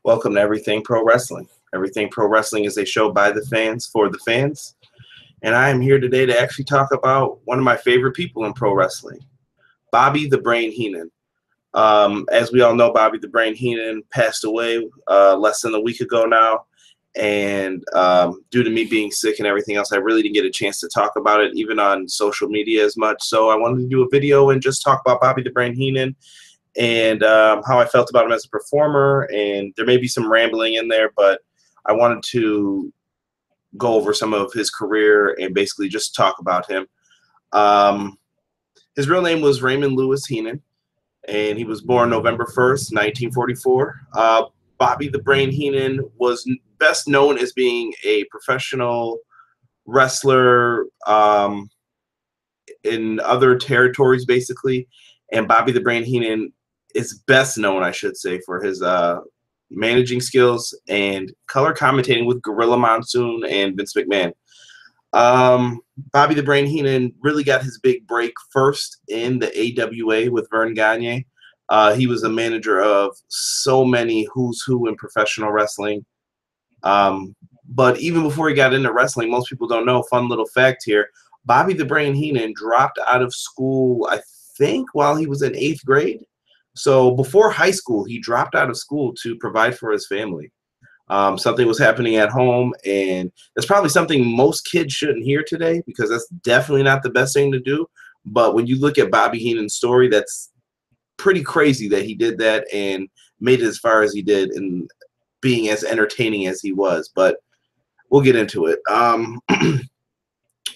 Welcome to Everything Pro Wrestling. Everything Pro Wrestling is a show by the fans for the fans. And I am here today to actually talk about one of my favorite people in pro wrestling, Bobby the Brain Heenan. As we all know, Bobby the Brain Heenan passed away less than a week ago now. And due to me being sick and everything else, I really didn't get a chance to talk about it, even on social media as much. So I wanted to do a video and just talk about Bobby the Brain Heenan and how I felt about him as a performer. And there may be some rambling in there, but I wanted to go over some of his career and basically just talk about him. His real name was Raymond Lewis Heenan, and he was born November 1st, 1944. Bobby the Brain Heenan was best known as being a professional wrestler in other territories, basically. And Bobby the Brain Heenan is best known, I should say, for his managing skills and color commentating with Gorilla Monsoon and Vince McMahon. Bobby the Brain Heenan really got his big break first in the AWA with Vern Gagne. He was a manager of so many who's who in professional wrestling. But even before he got into wrestling, most people don't know, fun little fact here, Bobby the Brain Heenan dropped out of school, I think, while he was in 8th grade. So before high school, he dropped out of school to provide for his family. Something was happening at home, and that's probably something most kids shouldn't hear today because that's definitely not the best thing to do. But when you look at Bobby Heenan's story, that's pretty crazy that he did that and made it as far as he did and being as entertaining as he was. But we'll get into it.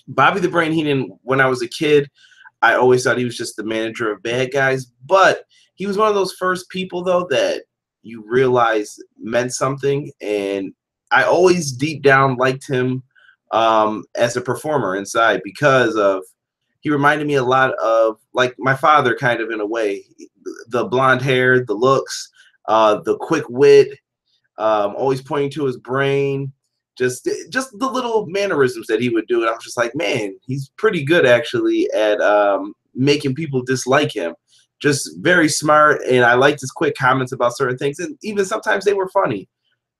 Bobby the Brain Heenan, when I was a kid, I always thought he was just the manager of bad guys, but he was one of those first people, though, that you realize meant something, and I always deep down liked him as a performer inside because of he reminded me a lot of like my father, kind of in a way. The blonde hair, the looks, the quick wit, always pointing to his brain, just the little mannerisms that he would do, and I was just like, man, he's pretty good actually at making people dislike him. Just very smart, and I liked his quick comments about certain things, and even sometimes they were funny.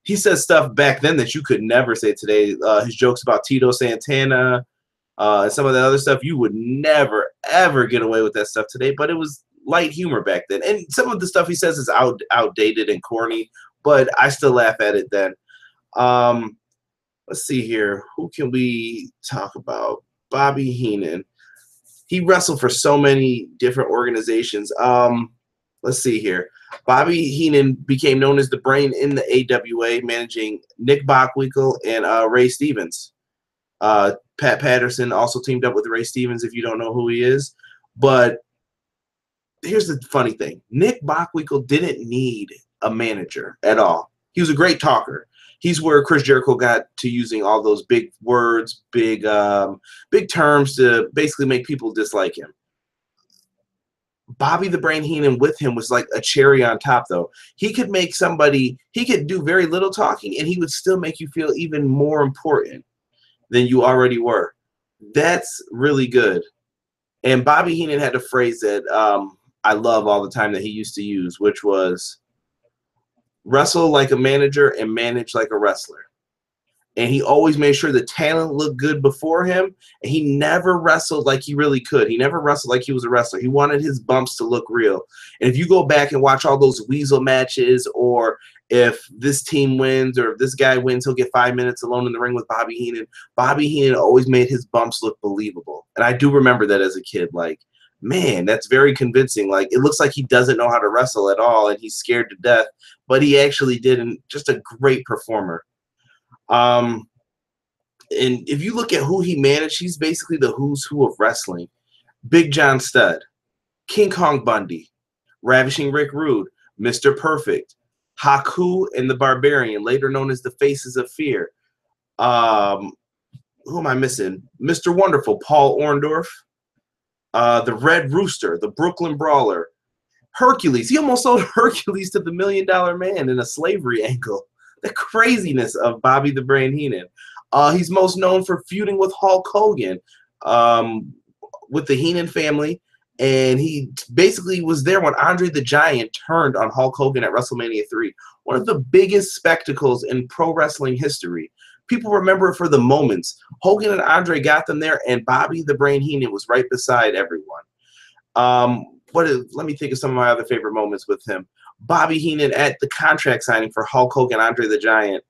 He says stuff back then that you could never say today. His jokes about Tito Santana and some of the other stuff, you would never, ever get away with that stuff today, but it was light humor back then. And some of the stuff he says is outdated and corny, but I still laugh at it then. Let's see here. Who can we talk about? Bobby Heenan. He wrestled for so many different organizations. Let's see here. Bobby Heenan became known as the Brain in the AWA, managing Nick Bockwinkel and Ray Stevens. Pat Patterson also teamed up with Ray Stevens, if you don't know who he is. But here's the funny thing. Nick Bockwinkel didn't need a manager at all. He was a great talker. He's where Chris Jericho got to using all those big words, big terms to basically make people dislike him. Bobby the Brain Heenan with him was like a cherry on top, though. He could make somebody, he could do very little talking, and he would still make you feel even more important than you already were. That's really good. And Bobby Heenan had a phrase that I love all the time that he used to use, which was, wrestle like a manager and manage like a wrestler. And he always made sure the talent looked good before him, and he never wrestled like he really could. He never wrestled like he was a wrestler. He wanted his bumps to look real. And if you go back and watch all those weasel matches, or if this team wins or if this guy wins, he'll get 5 minutes alone in the ring with Bobby Heenan. Bobby Heenan always made his bumps look believable. And I do remember that as a kid, like, man, that's very convincing. Like, it looks like he doesn't know how to wrestle at all, and he's scared to death, but he actually did, and just a great performer. And if you look at who he managed, he's basically the who's who of wrestling. Big John Studd, King Kong Bundy, Ravishing Rick Rude, Mr. Perfect, Haku and the Barbarian, later known as the Faces of Fear. Who am I missing? Mr. Wonderful, Paul Orndorff. The Red Rooster, the Brooklyn Brawler, Hercules. He almost sold Hercules to the $1 Million Man in a slavery angle. The craziness of Bobby the Brain Heenan. He's most known for feuding with Hulk Hogan, with the Heenan family, And he basically was there when Andre the Giant turned on Hulk Hogan at WrestleMania 3. One of the biggest spectacles in pro wrestling history. People remember it for the moments. Hogan and Andre got them there, and Bobby the Brain Heenan was right beside everyone. Let me think of some of my other favorite moments with him. Bobby Heenan at the contract signing for Hulk Hogan, Andre the Giant.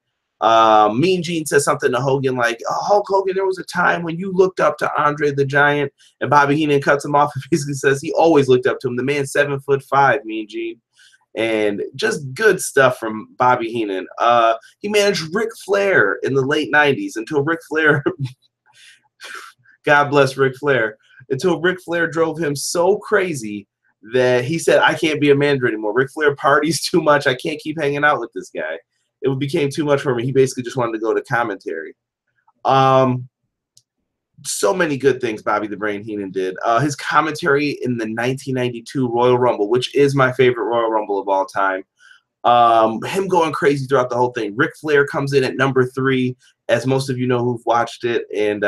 Mean Gene says something to Hogan like, oh, Hulk Hogan, there was a time when you looked up to Andre the Giant, and Bobby Heenan cuts him off and basically says he always looked up to him. The man's 7'5", Mean Gene. And just good stuff from Bobby Heenan. He managed Ric Flair in the late 90s until Ric Flair, God bless Ric Flair, until Ric Flair drove him so crazy that he said, I can't be a manager anymore. Ric Flair parties too much. I can't keep hanging out with this guy. It became too much for me. He basically just wanted to go to commentary. So many good things Bobby the Brain Heenan did. His commentary in the 1992 Royal Rumble, which is my favorite Royal Rumble of all time. Him going crazy throughout the whole thing. Ric Flair comes in at number 3, as most of you know who've watched it. And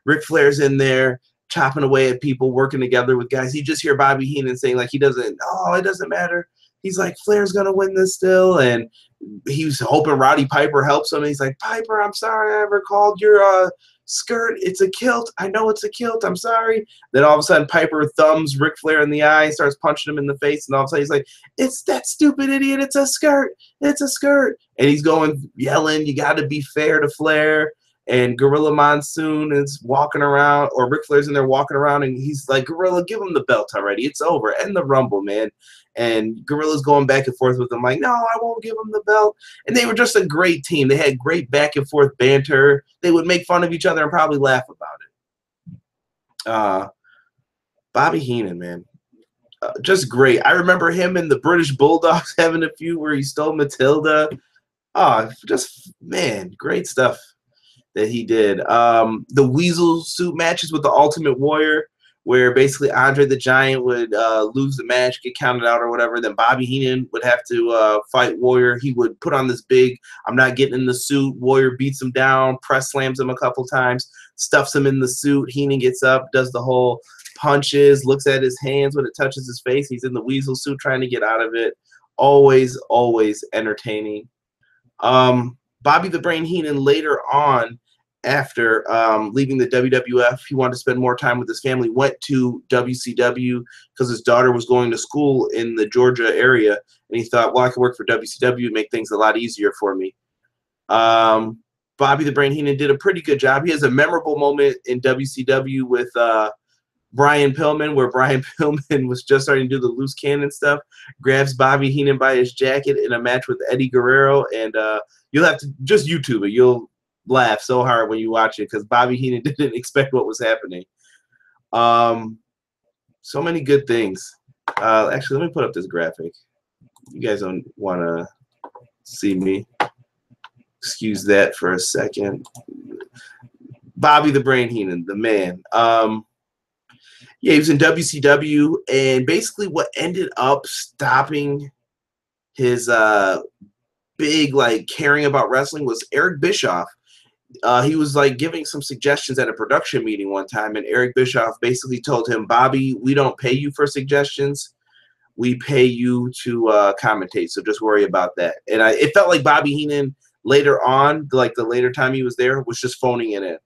Ric Flair's in there chopping away at people, working together with guys. You just hear Bobby Heenan saying, like, it doesn't matter. He's like, Flair's going to win this still. And he was hoping Roddy Piper helps him. And he's like, Piper, I'm sorry I ever called your skirt. It's a kilt. I know it's a kilt. I'm sorry. Then all of a sudden, Piper thumbs Ric Flair in the eye, starts punching him in the face. And all of a sudden, he's like, it's that stupid idiot. It's a skirt. It's a skirt. And he's going, yelling, you got to be fair to Flair. And Gorilla Monsoon is walking around, or Ric Flair's in there walking around, and he's like, Gorilla, give him the belt already. It's over. End the Rumble, man. And Gorilla's going back and forth with him like, no, I won't give him the belt. And they were just a great team. They had great back and forth banter. They would make fun of each other and probably laugh about it. Bobby Heenan, man. Just great. I remember him and the British Bulldogs having a feud where he stole Matilda. Just, man, great stuff that he did. The Weasel suit matches with the Ultimate Warrior, where basically Andre the Giant would lose the match, get counted out or whatever. Then Bobby Heenan would have to fight Warrior. He would put on this big, I'm not getting in the suit. Warrior beats him down, press slams him a couple times, stuffs him in the suit. Heenan gets up, does the whole punches, looks at his hands when it touches his face. He's in the Weasel suit trying to get out of it. Always, always entertaining. Bobby the Brain Heenan later on, after leaving the WWF, he wanted to spend more time with his family, went to WCW because his daughter was going to school in the Georgia area, and he thought, well, I could work for WCW, make things a lot easier for me. Bobby the Brain Heenan did a pretty good job. He has a memorable moment in WCW with Brian Pillman, where Brian Pillman was just starting to do the loose cannon stuff, grabs Bobby Heenan by his jacket in a match with Eddie Guerrero, and you'll have to just YouTube it. You'll laugh so hard when you watch it because Bobby Heenan didn't expect what was happening. So many good things. Actually, let me put up this graphic. You guys don't want to see me. Excuse that for a second. Bobby the Brain Heenan, the man. Yeah, he was in WCW, and basically what ended up stopping his big, like, caring about wrestling was Eric Bischoff. He was like giving some suggestions at a production meeting one time, and Eric Bischoff basically told him, Bobby, we don't pay you for suggestions. We pay you to commentate, so just worry about that. And it felt like Bobby Heenan later on, like the later time he was there, was just phoning it in.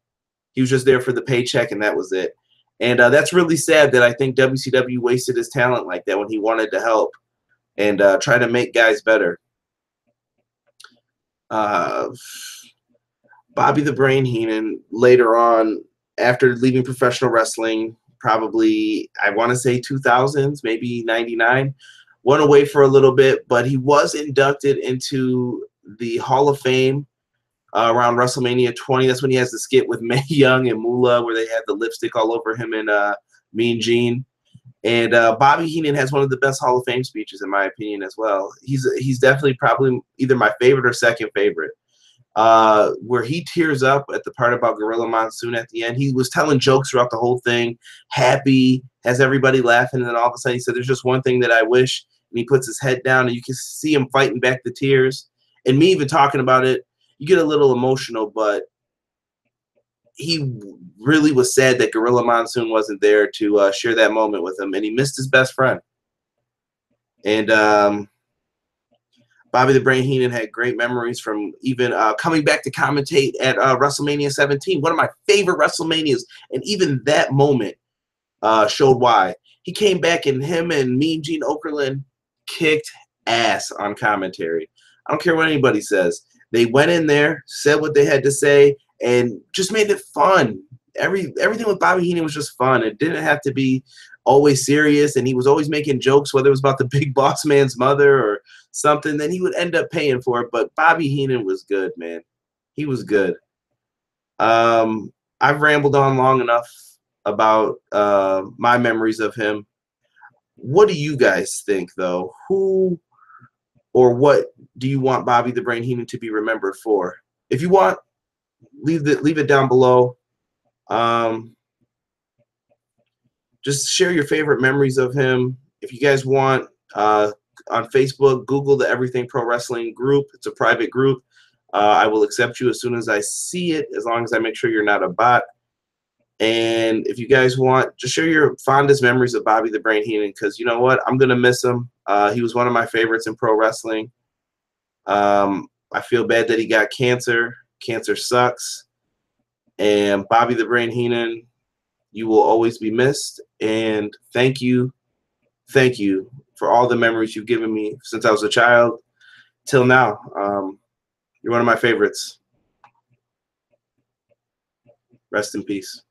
He was just there for the paycheck, and that was it. And that's really sad that I think WCW wasted his talent like that when he wanted to help and try to make guys better. Bobby the Brain Heenan, later on, after leaving professional wrestling, probably, I want to say 2000s, maybe 99, went away for a little bit, but he was inducted into the Hall of Fame around WrestleMania 20. That's when he has the skit with Mae Young and Moolah where they had the lipstick all over him and Mean Gene. And Bobby Heenan has one of the best Hall of Fame speeches, in my opinion, as well. He's definitely probably either my favorite or second favorite. Where he tears up at the part about Gorilla Monsoon at the end. He was telling jokes throughout the whole thing, happy, has everybody laughing, and then all of a sudden he said, there's just one thing that I wish, and he puts his head down, and you can see him fighting back the tears. And me even talking about it, you get a little emotional, but he really was sad that Gorilla Monsoon wasn't there to share that moment with him, and he missed his best friend. And Bobby the Brain Heenan had great memories from even coming back to commentate at WrestleMania 17, one of my favorite WrestleManias, and even that moment showed why. He came back, and him and Mean Gene Okerlund kicked ass on commentary. I don't care what anybody says. They went in there, said what they had to say, and just made it fun. Everything with Bobby Heenan was just fun. It didn't have to be always serious, and he was always making jokes, whether it was about the big boss man's mother or something. Then he would end up paying for it. But Bobby Heenan was good, man. He was good. I've rambled on long enough about my memories of him. What do you guys think, though? Who or what do you want Bobby the Brain Heenan to be remembered for? If you want, leave it down below. Just share your favorite memories of him. If you guys want, on Facebook, Google the Everything Pro Wrestling group. It's a private group. I will accept you as soon as I see it, as long as I make sure you're not a bot. And if you guys want, just share your fondest memories of Bobby the Brain Heenan, because you know what? I'm going to miss him. He was one of my favorites in pro wrestling. I feel bad that he got cancer. Cancer sucks. And Bobby the Brain Heenan, you will always be missed. And thank you for all the memories you've given me since I was a child till now. You're one of my favorites. Rest in peace.